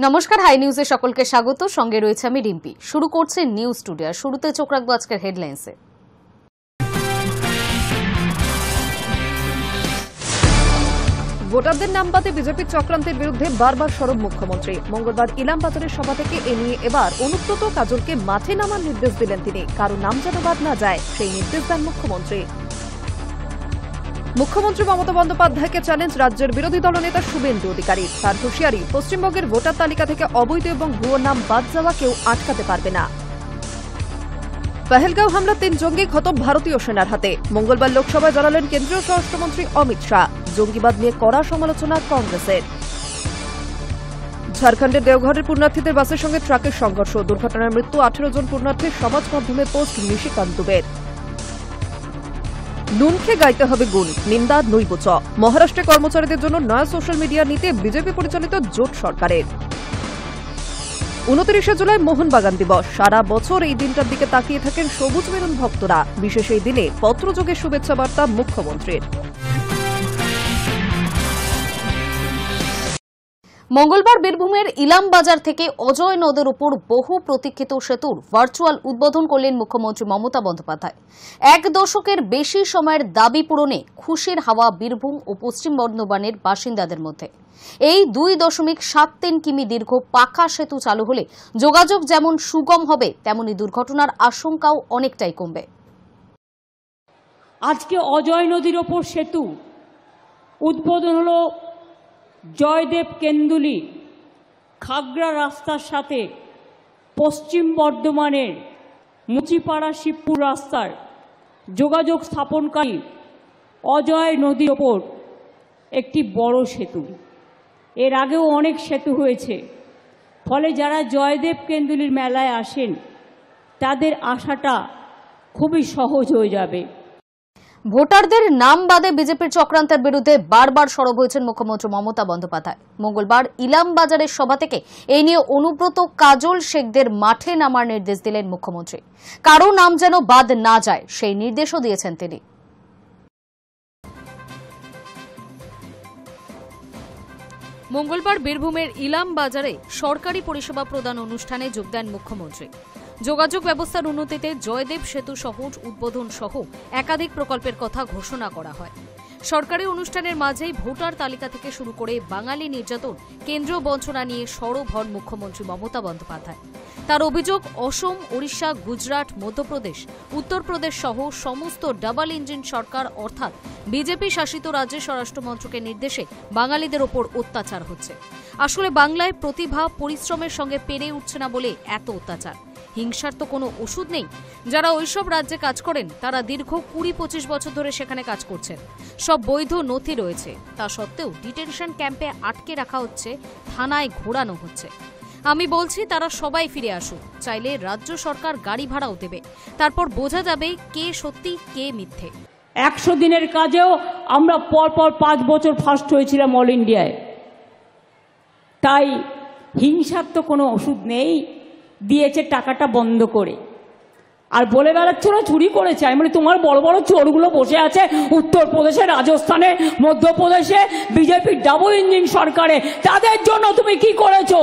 নমস্কার, হাই নিউজে সকলকে স্বাগত। সঙ্গে রয়েছে আমি রিম্পি। শুরু করছি নিউজ স্টুডিও। শুরুতে চোখ রাখবো আজকের হেডলাইন্সে। ভোটারদের নাম বাদে বিজেপির চক্রান্তের বিরুদ্ধে বারবার সরব মুখ্যমন্ত্রী। মঙ্গলবার ইলামবাজারের সভা থেকে এ নিয়ে এবার অনুব্রত কাজলকে মাঠে নামার নির্দেশ দিলেন তিনি। কারো নাম যেন বাদ না যায় সেই নির্দেশ দেন মুখ্যমন্ত্রী। মুখ্যমন্ত্রী মমতা বন্দ্যোপাধ্যায়কে চ্যালেঞ্জ রাজ্যের বিরোধী দলনেতা শুভেন্দু অধিকারী। তার হুঁশিয়ারি, পশ্চিমবঙ্গের ভোটার তালিকা থেকে অবৈধ এবং ভুয়ো নাম বাদ যাওয়া কেউ আটকাতে পারবে না। পহেলগাঁও হামলা ৩ জঙ্গি খতম ভারতীয় সেনার হাতে। মঙ্গলবার লোকসভায় জানালেন কেন্দ্রীয় স্বরাষ্ট্রমন্ত্রী অমিত শাহ। জঙ্গিবাদ নিয়ে কড়া সমালোচনা কংগ্রেসের। ঝাড়খণ্ডের দেওঘরের পুণ্যার্থীদের বাসের সঙ্গে ট্রাকের সংঘর্ষ। দুর্ঘটনায় মৃত্যু 18 জন পুণ্যার্থীর। সমাজ মাধ্যমে পোস্ট নিশিকান্ত দুবের। নুন খেয়ে গাইতে হবে গুণ, নিন্দা নৈবচ। মহারাষ্ট্রে কর্মচারীদের জন্য নয়া সোশ্যাল মিডিয়া নীতি বিজেপি পরিচালিত জোট সরকারের। 29 জুলাই মোহনবাগান দিবস। সারা বছর এই দিনটার দিকে তাকিয়ে থাকেন সবুজ মেরুন ভক্তরা। বিশেষ এই দিনে পত্রযোগে শুভেচ্ছা বার্তা মুখ্যমন্ত্রীর। মঙ্গলবার বীরভূমের ইলামবাজার থেকে অজয় নদের উপর বহু প্রতীক্ষিত সেতুর ভার্চুয়াল উদ্বোধন করলেন মুখ্যমন্ত্রী মমতা বন্দ্যোপাধ্যায়। 1 দশকের বেশি সময়ের দাবি পূরণে খুশির হাওয়া বীরভূম ও পশ্চিম বর্ধমানের বাসিন্দাদের মধ্যে। এই 2.73 কিমি দীর্ঘ পাকা সেতু চালু হলে যোগাযোগ যেমন সুগম হবে, তেমনি দুর্ঘটনার আশঙ্কাও অনেকটাই কমবে। আজকে অজয় নদীর ওপর সেতু উদ্বোধন হলো জয়দেব কেন্দুলি খাগড়া রাস্তার সাথে পশ্চিম বর্ধমানের মুচিপাড়া শিবপুর রাস্তার যোগাযোগ স্থাপনকারী অজয় নদীর ওপর একটি বড় সেতু। এর আগেও অনেক সেতু হয়েছে, ফলে যারা জয়দেব কেন্দুলির মেলায় আসেন তাদের আসাটা খুবই সহজ হয়ে যাবে। ভোটারদের নাম বাদে বিজেপির চক্রান্তের বিরুদ্ধে বারবার সরব হয়েছেন মুখ্যমন্ত্রী মমতা বন্দ্যোপাধ্যায়। মঙ্গলবার ইলামবাজারের সভা থেকে এই নিয়ে অনুব্রত কাজল শেখদের মাঠে নামার নির্দেশ দিলেন মুখ্যমন্ত্রী। কারো নাম যেন বাদ না যায় সেই নির্দেশও দিয়েছেন তিনি। মঙ্গলবার বীরভূমের ইলামবাজারে সরকারি পরিষেবা প্রদান অনুষ্ঠানে যোগ দেন মুখ্যমন্ত্রী। যোগাযোগ ব্যবস্থার উন্নতিতে জয়দেব সেতু শহর উদ্বোধন সহ একাধিক প্রকল্পের কথা ঘোষণা করা হয়। সরকারি অনুষ্ঠানের মাঝেই ভোটার তালিকা থেকে শুরু করে বাঙালি নির্যাতন কেন্দ্রীয় বঞ্চনা নিয়ে সরব হন মুখ্যমন্ত্রী মমতা বন্দ্যোপাধ্যায়। তার অভিযোগ, অসম, ওড়িশা, গুজরাট, মধ্যপ্রদেশ, উত্তরপ্রদেশ সহ সমস্ত ডাবল ইঞ্জিন সরকার অর্থাৎ বিজেপি শাসিত রাজ্যের স্বরাষ্ট্রমন্ত্রকের নির্দেশে বাঙালিদের ওপর অত্যাচার হচ্ছে। আসলে বাংলায় প্রতিভা পরিশ্রমের সঙ্গে পেরে উঠছে না বলে এত অত্যাচার। হিংসার তো কোনো ওষুধ নেই। যারা ওইসব রাজ্যে কাজ করেন তারা দীর্ঘ 20-25 বছর ধরে সেখানে কাজ করছেন। সব বৈধ নথি রয়েছে, তা সত্ত্বেও ডিটেনশন ক্যাম্পে আটকে রাখা হচ্ছে, থানায় ঘোরানো হচ্ছে। আমি বলছি তারা সবাই ফিরে আসুক। চাইলে রাজ্য সরকার গাড়ি ভাড়াও দেবে। তারপর বোঝা যাবে কে সত্যি কে মিথ্যে। 100 দিনের কাজেও আমরা পরপর 5 বছর ফার্স্ট হয়েছিলাম অল ইন্ডিয়ায়। তাই হিংসার তো কোনো ওষুধ নেই। দিয়েছে টাকাটা বন্ধ করে, আর বলে বেড়াচ্ছ না চুরি করেছে। আমি বলি, তোমার বড় বড় চোরগুলো বসে আছে উত্তরপ্রদেশে, রাজস্থানে, মধ্যপ্রদেশে বিজেপির ডাবল ইঞ্জিন সরকারে। তাদের জন্য তুমি কি করেছো?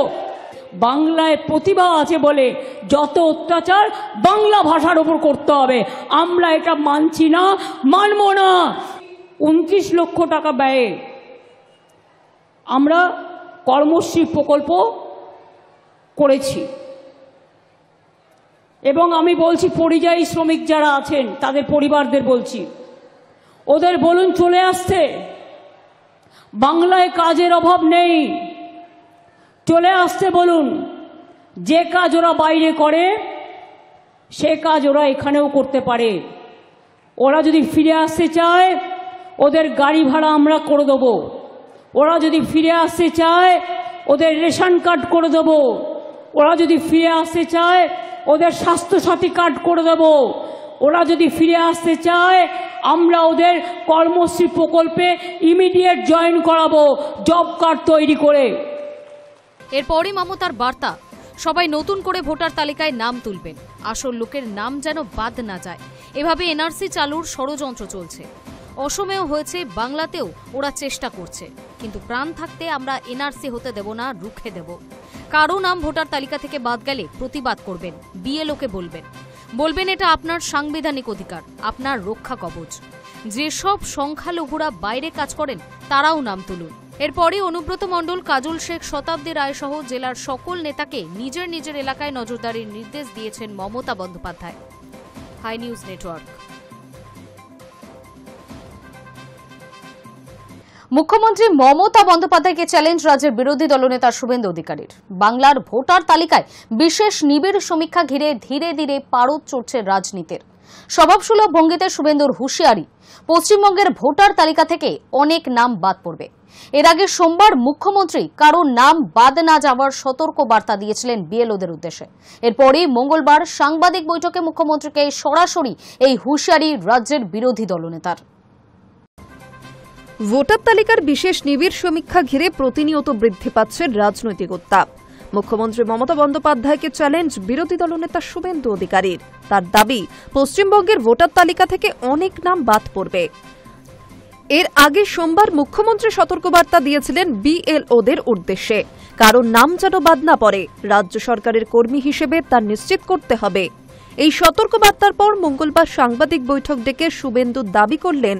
বাংলায় প্রতিভা আছে বলে যত অত্যাচার বাংলা ভাষার উপর করতে হবে, আমরা এটা মানছি না, মানব না। 29 লক্ষ টাকা ব্যয়ে আমরা কর্মশ্রী প্রকল্প করেছি। এবং আমি বলছি, পরিযায়ী শ্রমিক যারা আছেন তাদের পরিবারদের বলছি, ওদের বলুন চলে আসতে। বাংলায় কাজের অভাব নেই, চলে আসতে বলুন। যে কাজ ওরা বাইরে করে সে কাজ ওরা এখানেও করতে পারে। ওরা যদি ফিরে আসতে চায় ওদের গাড়ি ভাড়া আমরা করে দেবো। ওরা যদি ফিরে আসতে চায় ওদের রেশন কার্ড করে দেবো। ওরা যদি ফিরে আসতে চায় ওদের স্বাস্থ্যসাথী কার্ড করে দেব। ওরা যদি ফিরে আসতে চায় আমরা ওদের কর্মশ্রী প্রকল্পে ইমিডিয়েট জয়েন করাবো, জব কার্ড তৈরি করে। এরপরই মমতার বার্তা, সবাই নতুন করে ভোটার তালিকায় নাম তুলবেন, আসল লোকের নাম যেন বাদ না যায়। এভাবে এনআরসি চালুর ষড়যন্ত্র চলছে। অসমেও হয়েছে, বাংলাতেও ওরা চেষ্টা করছে, কিন্তু প্রাণ থাকতে আমরা এনআরসি হতে দেব না, রুখে দেব। কারো নাম ভোটার তালিকা থেকে বাদ গেলে প্রতিবাদ করবেন, বিএলওকে বলবেন এটা আপনার সাংবিধানিক অধিকার, আপনার রক্ষা কবচ। যেসব সংখ্যালঘুরা বাইরে কাজ করেন তারাও নাম তুলুন। এরপরই অনুব্রত মণ্ডল, কাজল শেখ, শতাব্দী রায় সহ জেলার সকল নেতাকে নিজের নিজের এলাকায় নজরদারির নির্দেশ দিয়েছেন Mamata Bandyopadhyay. High news network. মুখ্যমন্ত্রী মমতা বন্দ্যোপাধ্যায়কে চ্যালেঞ্জ রাজ্যের বিরোধী দলনেতা শুভেন্দু অধিকারীর। বাংলার ভোটার তালিকায় বিশেষ নিবিড় সমীক্ষা ঘিরে ধীরে ধীরে পারদ চড়ছে রাজনীতির। স্বভাবসুলভ ভঙ্গিতে শুভেন্দুর হুঁশিয়ারি, পশ্চিমবঙ্গের ভোটার তালিকা থেকে অনেক নাম বাদ পড়বে। এর আগে সোমবার মুখ্যমন্ত্রী কারো নাম বাদ না যাওয়ার সতর্ক বার্তা দিয়েছিলেন বিএলওদের উদ্দেশ্যে। এরপরই মঙ্গলবার সাংবাদিক বৈঠকে মুখ্যমন্ত্রীকে সরাসরি এই হুঁশিয়ারি রাজ্যের বিরোধী দলনেতার। ভোটার তালিকার বিশেষ নিবিড় সমীক্ষা ঘিরে প্রতিনিয়ত বৃদ্ধি পাচ্ছে রাজনৈতিক উত্তাপ। মুখ্যমন্ত্রী মমতা বন্দ্যোপাধ্যায়কে চ্যালেঞ্জ বিরোধী দলনেতা শুভেন্দু অধিকারীর। তার দাবি, পশ্চিমবঙ্গের ভোটার তালিকা থেকে অনেক নাম বাদ পড়বে। এর আগে সোমবার মুখ্যমন্ত্রী সতর্কবার্তা দিয়েছিলেন বিএলওদের উদ্দেশ্যে। কারণ নাম যেন বাদ না পড়ে, রাজ্য সরকারের কর্মী হিসেবে তা নিশ্চিত করতে হবে। এই সতর্কবার্তার পর মঙ্গলবার সাংবাদিক বৈঠক ডেকে শুভেন্দু দাবি করলেন,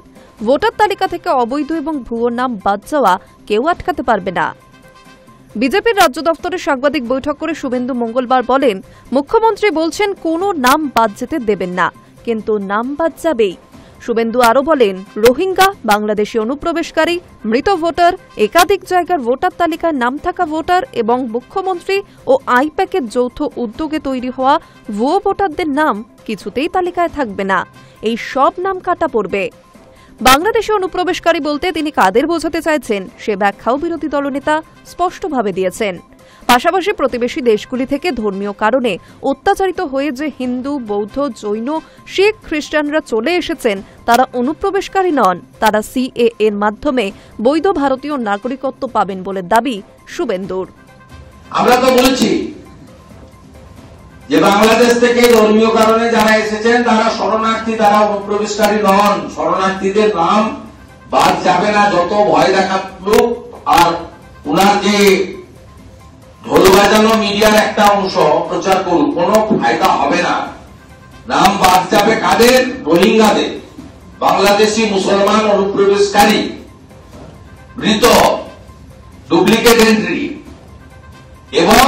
ভোটার তালিকা থেকে অবৈধ এবং ভুয়ো নাম বাদ যাওয়া কেউ আটকাতে পারবে না। বিজেপির রাজ্য দপ্তরে সাংবাদিক বৈঠক করে শুভেন্দু মঙ্গলবার বলেন, মুখ্যমন্ত্রী বলছেন কোনো নাম বাদ যেতে দেবেন না, কিন্তু নাম বাদ যাবেই। শুভেন্দু আরও বলেন, রোহিঙ্গা, বাংলাদেশি অনুপ্রবেশকারী, মৃত ভোটার, একাধিক জায়গার ভোটার তালিকায় নাম থাকা ভোটার এবং মুখ্যমন্ত্রী ও আইপ্যাকের যৌথ উদ্যোগে তৈরি হওয়া ভুয়ো ভোটারদের নাম কিছুতেই তালিকায় থাকবে না। এই সব নাম কাটা পড়বে। বাংলাদেশে অনুপ্রবেশকারী বলতে তিনি কাদের বোঝাতে চাইছেন সে ব্যাখ্যাও বিরোধী দলনেতা স্পষ্টভাবে দিয়েছেন। পাশাপাশি প্রতিবেশী দেশগুলি থেকে ধর্মীয় কারণে অত্যাচারিত হয়ে যে হিন্দু, বৌদ্ধ, জৈন, শিখ, খ্রিস্টানরা চলে এসেছেন তারা অনুপ্রবেশকারী নন, তারা সিএএ এর মাধ্যমে বৈধ ভারতীয় নাগরিকত্ব পাবেন বলে দাবি শুভেন্দুর। আমরা তো বলছি যে বাংলাদেশ থেকে ধর্মীয় কারণে যারা এসেছেন তারা শরণার্থী, তারা অনুপ্রবেশকারী নন। শরণার্থীদের নাম বাদ যাবে না, যত ভয় দেখালুক। আর উনার যে ঢোল বাজানো মিডিয়ার একটা অংশ প্রচার করুক, কোনো ফায়দা হবে না। নাম বাদ যাবে কাদের? রোহিঙ্গাদের, বাংলাদেশি মুসলমান অনুপ্রবেশকারী, মৃত, ডুপ্লিকেট এন্ট্রি এবং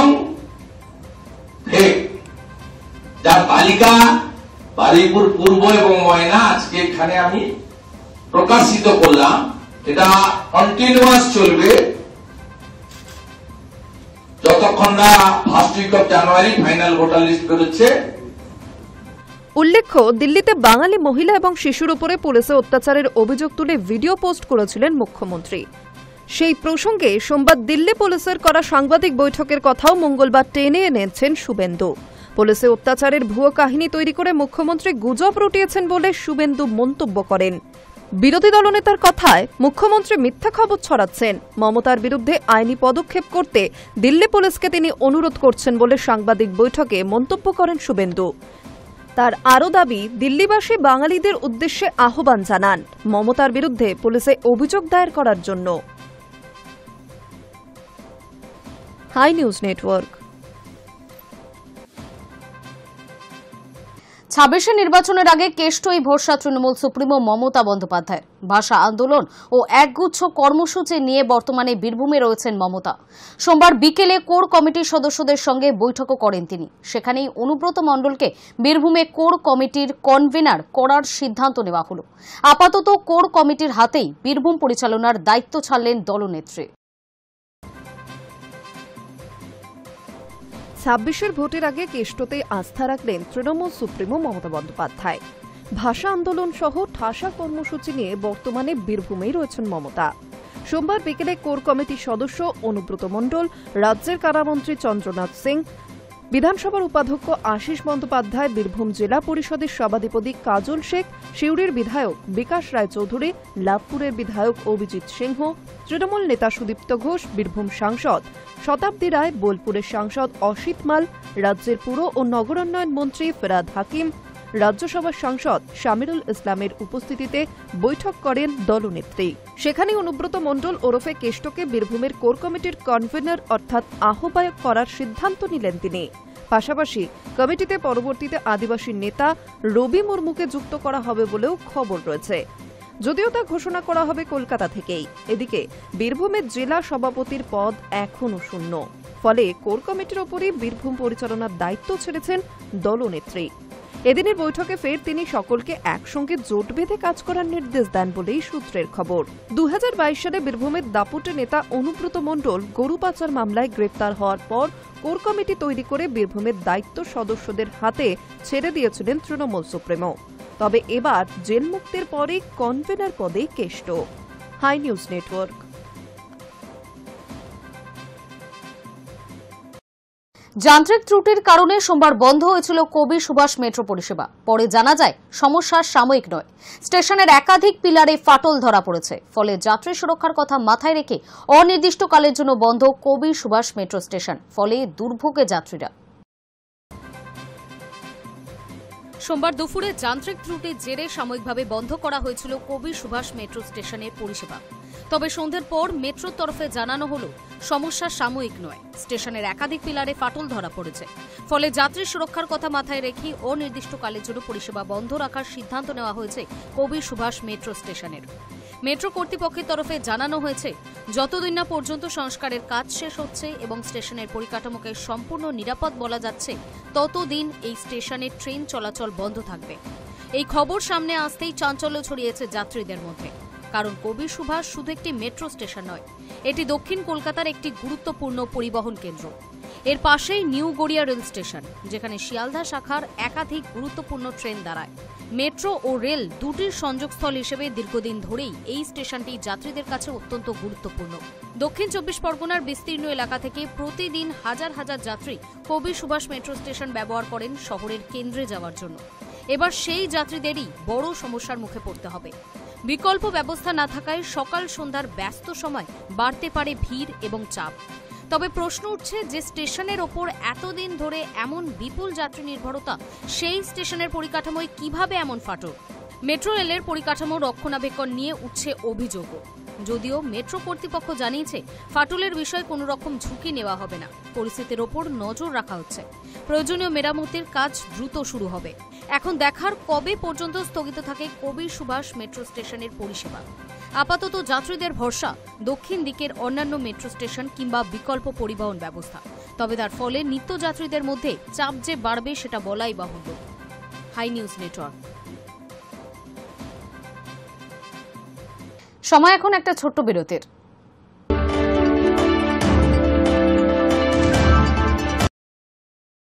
ফেক, যার তালিকা বারুইপুর পূর্ব এবং ময়না আজকে এখানে আমি প্রকাশিত করলাম। এটা কন্টিনিউয়াস চলবে যতক্ষণ না first week of January final voter list বেরোচ্ছে। উল্লেখ্য, দিল্লিতে বাঙালি মহিলা এবং শিশুর উপরে পুলিশে অত্যাচারের অভিযোগ তুলে ভিডিও পোস্ট করেছিলেন মুখ্যমন্ত্রী। সেই প্রসঙ্গে সোমবার দিল্লি পুলিশের করা সাংবাদিক বৈঠকের কথাও মঙ্গলবার টেনে এনেছেন শুভেন্দু। পুলিশে অত্যাচারের ভুয়ো কাহিনী তৈরি করে মুখ্যমন্ত্রী গুজব রটিয়েছেন বলে শুভেন্দু মন্তব্য করেন। বিরোধী দলনেতার কথায়, মুখ্যমন্ত্রী মিথ্যা খবর ছড়াচ্ছেন। মমতার বিরুদ্ধে আইনি পদক্ষেপ করতে দিল্লি পুলিশকে তিনি অনুরোধ করছেন বলে সাংবাদিক বৈঠকে মন্তব্য করেন শুভেন্দু। তার আরও দাবি, দিল্লিবাসী বাঙালিদের উদ্দেশ্যে আহ্বান জানান মমতার বিরুদ্ধে পুলিশে অভিযোগ দায়ের করার জন্য। High news network. ২৬ নির্বাচনের আগে কেষ্টই ভরসা তৃণমূল সুপ্রিমো মমতা বন্দ্যোপাধ্যায়ের। ভাষা আন্দোলন ও একগুচ্ছ কর্মসূচি নিয়ে বর্তমানে বীরভূমে রয়েছেন মমতা। সোমবার বিকেলে কোর কমিটির সদস্যদের সঙ্গে বৈঠকও করেন তিনি। সেখানেই অনুব্রত মণ্ডলকে বীরভূমে কোর কমিটির কনভেনার করার সিদ্ধান্ত নেওয়া হল। আপাতত কোর কমিটির হাতেই বীরভূম পরিচালনার দায়িত্ব ছাড়লেন দলনেত্রী। ২৬ ভোটের আগে কেষ্টতে আস্থা রাখলেন তৃণমূল সুপ্রিমো মমতা বন্দ্যোপাধ্যায়। ভাষা আন্দোলন সহ ঠাসা কর্মসূচি নিয়ে বর্তমানে বীরভূমেই রয়েছেন মমতা। সোমবার বিকেলে কোর কমিটির সদস্য অনুব্রত মণ্ডল, রাজ্যের কারামন্ত্রী চন্দ্রনাথ সিং, বিধানসভার উপাধ্যক্ষ আশিস বন্দ্যোপাধ্যায়, বীরভূম জেলা পরিষদের সভাধিপতি কাজল শেখ, সিউড়ির বিধায়ক বিকাশ রায়চৌধুরী, লাভপুরের বিধায়ক অভিজিৎ সিংহ, তৃণমূল নেতা সুদীপ্ত ঘোষ, বীরভূম সাংসদ শতাব্দী রায়, বোলপুরের সাংসদ অসিত মাল, রাজ্যের পুর ও নগরোন্নয়ন মন্ত্রী ফেরাদ হাকিম, রাজ্যসভার সাংসদ শামিরুল ইসলামের উপস্থিতিতে বৈঠক করেন দলনেত্রী। সেখানে অনুব্রত মণ্ডল ওরফে কেষ্টকে বীরভূমের কোর কমিটির কনভেনর অর্থাৎ আহ্বায়ক করার সিদ্ধান্ত নিলেন তিনি। পাশাপাশি কমিটিতে পরবর্তীতে আদিবাসী নেতা রবি মুর্মুকে যুক্ত করা হবে বলেও খবর রয়েছে, যদিও তা ঘোষণা করা হবে কলকাতা থেকেই। এদিকে বীরভূমের জেলা সভাপতির পদ এখনও শূন্য, ফলে কোর কমিটির ওপরই বীরভূম পরিচালনার দায়িত্ব ছেড়েছেন দলনেত্রী। এদিনের বৈঠকে ফের তিনি সকলকে একসঙ্গে জোট বেঁধে কাজ করার নির্দেশ দেন বলেই সূত্রের খবর। 2022 সালে বীরভূমের দাপুটে নেতা অনুব্রত মণ্ডল গরু পাচার মামলায় গ্রেপ্তার হওয়ার পর কোর কমিটি তৈরি করে বীরভূমের দায়িত্ব সদস্যদের হাতে ছেড়ে দিয়েছিলেন তৃণমূল সুপ্রিমো। তবে এবার জেল মুক্তির পরে কনভেনর পদে কেষ্ট। High news network. যান্ত্রিক ত্রুটির কারণে সোমবার বন্ধ হয়েছিল কবি সুভাষ মেট্রো পরিষেবা। পরে জানা যায় সমস্যা সাময়িক নয়, স্টেশনের একাধিক পিলারে ফাটল ধরা পড়েছে। ফলে যাত্রী সুরক্ষার কথা মাথায় রেখে অনির্দিষ্টকালের জন্য বন্ধ কবি সুভাষ মেট্রো স্টেশন। ফলে দুর্ভোগে যাত্রীরা। সোমবার দুপুরে যান্ত্রিক ত্রুটির জেরে সাময়িকভাবে বন্ধ করা হয়েছিল কবি সুভাষ মেট্রো স্টেশনের পরিষেবা। তবে সন্ধ্যের পর মেট্রোর তরফে জানানো হল সমস্যা সাময়িক নয়, স্টেশনের একাধিক পিলারে ফাটল ধরা পড়েছে। ফলে যাত্রী সুরক্ষার কথা মাথায় রেখে অনির্দিষ্টকালের জন্য পরিষেবা বন্ধ রাখার সিদ্ধান্ত নেওয়া হয়েছে কবি সুভাষ মেট্রো স্টেশনের। মেট্রো কর্তৃপক্ষের তরফে জানানো হয়েছে, যতদিন না পর্যন্ত সংস্কারের কাজ শেষ হচ্ছে এবং স্টেশনের পরিকাঠামোকে সম্পূর্ণ নিরাপদ বলা যাচ্ছে, ততদিন এই স্টেশনে ট্রেন চলাচল বন্ধ থাকবে। এই খবর সামনে আসতেই চাঞ্চল্য ছড়িয়েছে যাত্রীদের মধ্যে। কারণ কবি সুভাষ শুধু একটি মেট্রো স্টেশন নয়, এটি দক্ষিণ কলকাতার একটি গুরুত্বপূর্ণ পরিবহন কেন্দ্র। এর পাশেই নিউ গড়িয়া রেল স্টেশন, যেখানে শিয়ালদা শাখার একাধিক গুরুত্বপূর্ণ ট্রেন দাঁড়ায়। মেট্রো ও রেল দুটির সংযোগস্থল হিসেবে দীর্ঘদিন ধরেই এই স্টেশনটি যাত্রীদের কাছে অত্যন্ত গুরুত্বপূর্ণ। দক্ষিণ 24 পরগনার বিস্তীর্ণ এলাকা থেকে প্রতিদিন হাজার হাজার যাত্রী কবি সুভাষ মেট্রো স্টেশন ব্যবহার করেন শহরের কেন্দ্রে যাওয়ার জন্য। এবার সেই যাত্রীদেরই বড় সমস্যার মুখে পড়তে হবে। বিকল্প ব্যবস্থা না থাকায় সকাল সন্ধ্যার ব্যস্ত সময় বাড়তে পারে ভিড় এবং চাপ। তবে প্রশ্ন উঠছে, যে স্টেশনের ওপর এতদিন ধরে এমন বিপুল যাত্রী নির্ভরতা, সেই স্টেশনের পরিকাঠামোয় কিভাবে এমন ফাটল? মেট্রো রেলের পরিকাঠামো রক্ষণাবেক্ষণ নিয়ে উঠছে অভিযোগও। যদিও মেট্রো কর্তৃপক্ষ জানিয়েছে, ফাটলের বিষয়ে কোনো রকম ঝুঁকি নেওয়া হবে না, পরিস্থিতির ওপর নজর রাখা হচ্ছে। প্রয়োজনীয় মেরামতির কাজ দ্রুত শুরু হবে। এখন দেখার কবে পর্যন্ত স্থগিত থাকে কবি সুভাষ মেট্রো স্টেশনের পরিষেবা। আপাতত যাত্রীদের ভরসা দক্ষিণ দিকের অন্যান্য মেট্রো স্টেশন কিংবা বিকল্প পরিবহন ব্যবস্থা। তবে তার ফলে নিত্যযাত্রীদের মধ্যে চাপ যে বাড়বে সেটা বলাই বাহুল্য। High news network. সময় এখন একটা ছোট্ট বিরতির।